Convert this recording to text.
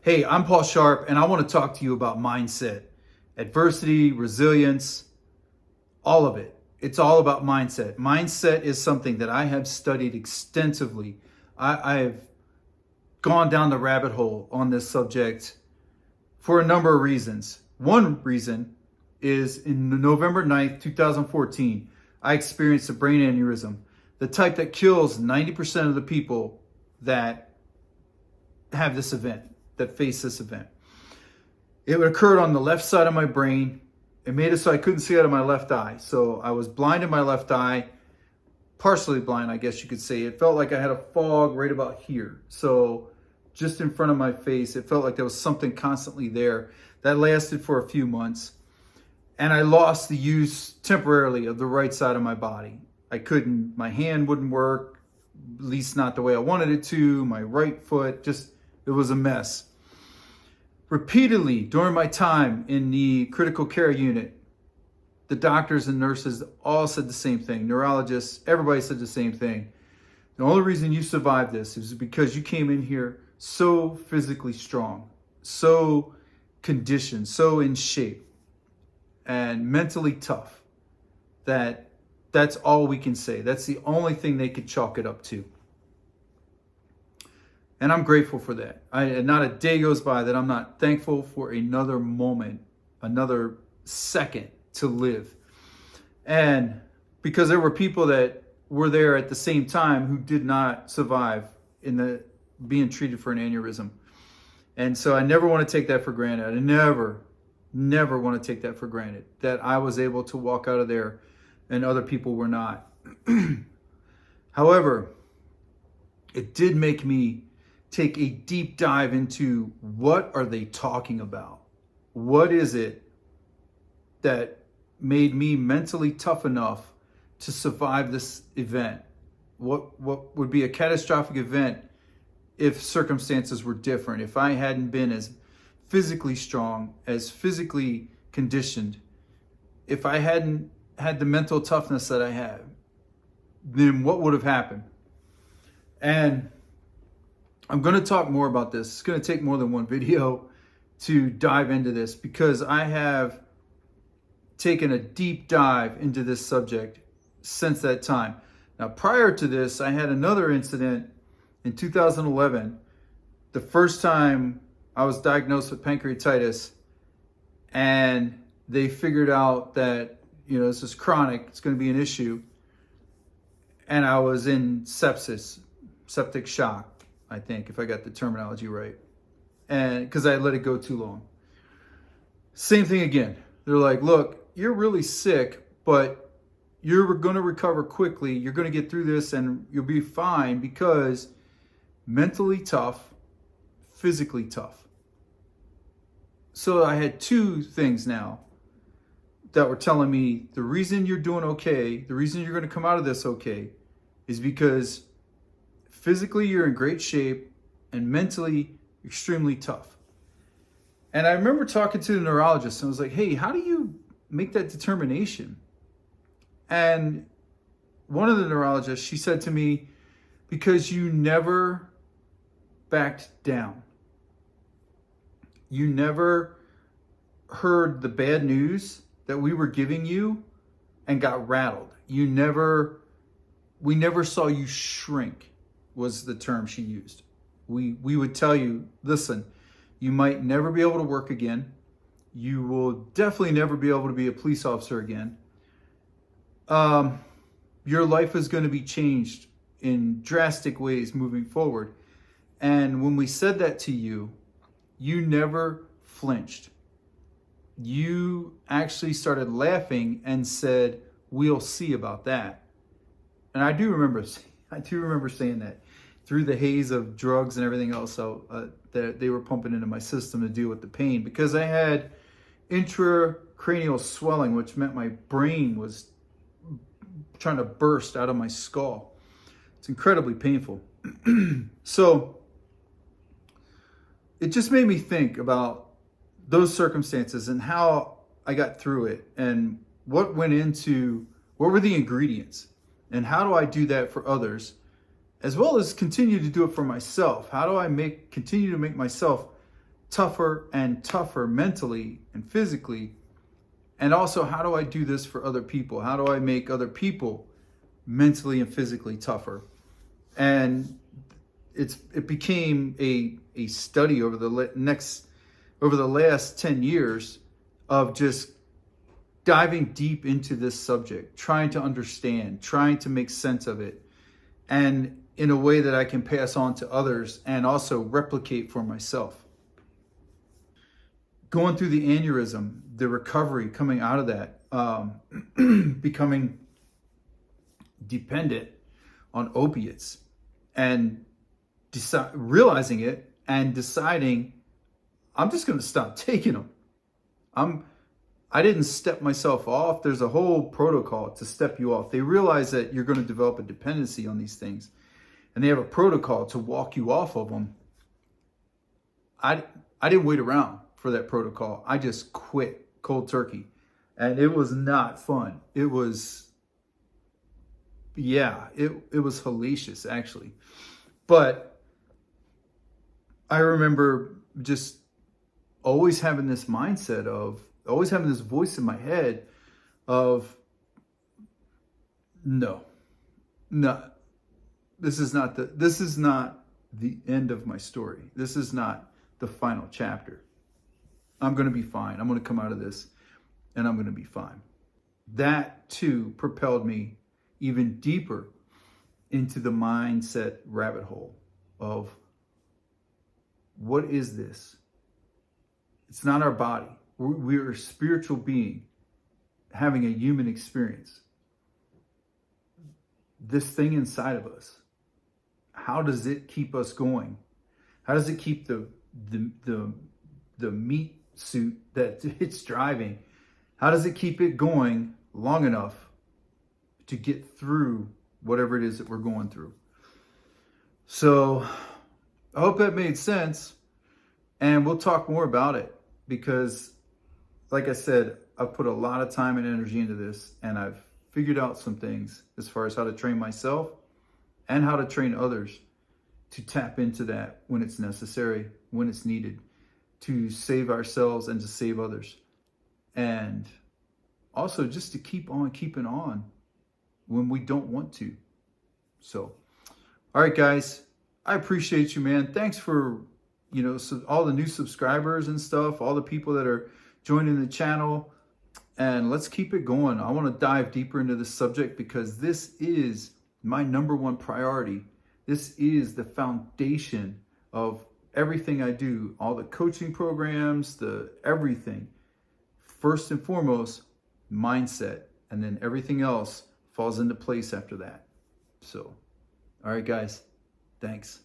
Hey, I'm Paul Sharp, and I want to talk to you about mindset, adversity, resilience, all of it. It's all about mindset. Mindset is something that I have studied extensively. I have gone down the rabbit hole on this subject for a number of reasons. One reason is in November 9th, 2014, I experienced a brain aneurysm, the type that kills 90% of the people that have this event, that face this event. It occurred on the left side of my brain. It made it so I couldn't see out of my left eye. So I was blind in my left eye, partially blind, I guess you could say. It felt like I had a fog right about here. So just in front of my face, it felt like there was something constantly there. That lasted for a few months. And I lost the use temporarily of the right side of my body. My hand wouldn't work, at least not the way I wanted it to. My right foot, it was a mess. Repeatedly during my time in the critical care unit, the doctors and nurses all said the same thing. Neurologists, everybody said the same thing. The only reason you survived this is because you came in here so physically strong, so conditioned, so in shape, and mentally tough. That's all we can say. That's the only thing they could chalk it up to. And I'm grateful for that. Not a day goes by that I'm not thankful for another moment, another second to live. And because there were people that were there at the same time who did not survive in being treated for an aneurysm. And so I never want to take that for granted. I never want to take that for granted, that I was able to walk out of there and other people were not. However, it did make me take a deep dive into what are they talking about? What is it that made me mentally tough enough to survive this event? What would be a catastrophic event if circumstances were different? If I hadn't been as physically strong, as physically conditioned, if I hadn't had the mental toughness that I had, then what would have happened? And I'm going to talk more about this. It's going to take more than one video to dive into this because I have taken a deep dive into this subject since that time. Now, prior to this, I had another incident in 2011, the first time I was diagnosed with pancreatitis, and they figured out that, this is chronic, it's going to be an issue. And I was in sepsis, septic shock, I think, if I got the terminology right. And because I let it go too long. Same thing again. They're like, look, you're really sick, but you're going to recover quickly. You're going to get through this and you'll be fine because mentally tough, physically tough. So I had two things now that were telling me the reason you're doing okay, the reason you're going to come out of this okay, is because physically you're in great shape and mentally extremely tough. And I remember talking to the neurologist and I was like, hey, how do you make that determination? And one of the neurologists, she said to me, because you never backed down. You never heard the bad news that we were giving you and got rattled. We never saw you shrink, was the term she used. We would tell you, listen, you might never be able to work again. You will definitely never be able to be a police officer again. Your life is going to be changed in drastic ways moving forward. And when we said that to you, you never flinched. You actually started laughing and said, we'll see about that. And I do remember saying that through the haze of drugs and everything else that they were pumping into my system to deal with the pain, because I had intracranial swelling, which meant my brain was trying to burst out of my skull. It's incredibly painful. So it just made me think about those circumstances and how I got through it and what were the ingredients and how do I do that for others, as well as continue to do it for myself. How do I continue to make myself tougher and tougher mentally and physically. And also, how do I do this for other people? How do I make other people mentally and physically tougher? And it became a study over the last 10 years of just diving deep into this subject, trying to understand, trying to make sense of it, and in a way that I can pass on to others and also replicate for myself. Going through the aneurysm, the recovery coming out of that, becoming dependent on opiates, and realizing it and deciding I'm just going to stop taking them. I didn't step myself off. There's a whole protocol to step you off. They realize that you're going to develop a dependency on these things, and they have a protocol to walk you off of them. I didn't wait around for that protocol. I just quit cold turkey, and it was not fun. It was, it was hellacious actually. But I remember just always having this mindset of, always having this voice in my head of, no, this is not the end of my story. This is not the final chapter. I'm going to be fine. I'm going to come out of this and I'm going to be fine. That too propelled me even deeper into the mindset rabbit hole of, what is this? It's not our body. We're a spiritual being having a human experience. This thing inside of us, how does it keep us going? How does it keep the meat suit that it's driving? How does it keep it going long enough to get through whatever it is that we're going through? So I hope that made sense, and we'll talk more about it, because like I said, I've put a lot of time and energy into this, and I've figured out some things as far as how to train myself and how to train others to tap into that when it's necessary, when it's needed, to save ourselves and to save others. And also just to keep on keeping on when we don't want to. So, all right, guys, I appreciate you, man. Thanks for, all the new subscribers and stuff, all the people that are joining the channel, and let's keep it going. I want to dive deeper into this subject because this is my number one priority. This is the foundation of everything I do, all the coaching programs, the everything. First and foremost, mindset, and then everything else falls into place after that. So, all right, guys, thanks.